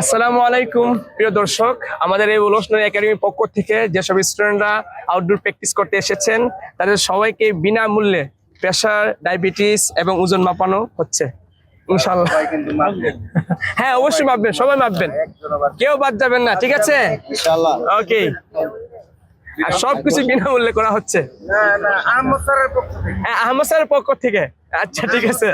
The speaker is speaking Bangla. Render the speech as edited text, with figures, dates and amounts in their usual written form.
আসসালামু আলাইকুম প্রিয় দর্শক, আমাদের এই উলসনদী একাডেমির পক্ষ থেকে যেসব স্টুডেন্টরা আউটডোর প্র্যাকটিস করতে এসেছেন তাদের সবাইকে বিনামূল্যে প্রেসার, ডায়াবেটিস এবং ওজন মাপানো হচ্ছে ইনশাআল্লাহ। হ্যাঁ, অবশ্যই মাপবেন, সবাই মাপবেন, কেউ বাদ যাবেন না, ঠিক আছে? ইনশাআল্লাহ। ওকে। আর সবকিছু বিনামূল্যে করা হচ্ছে। হ্যাঁ, আহমদ স্যারের পক্ষ থেকে। আচ্ছা, ঠিক আছে।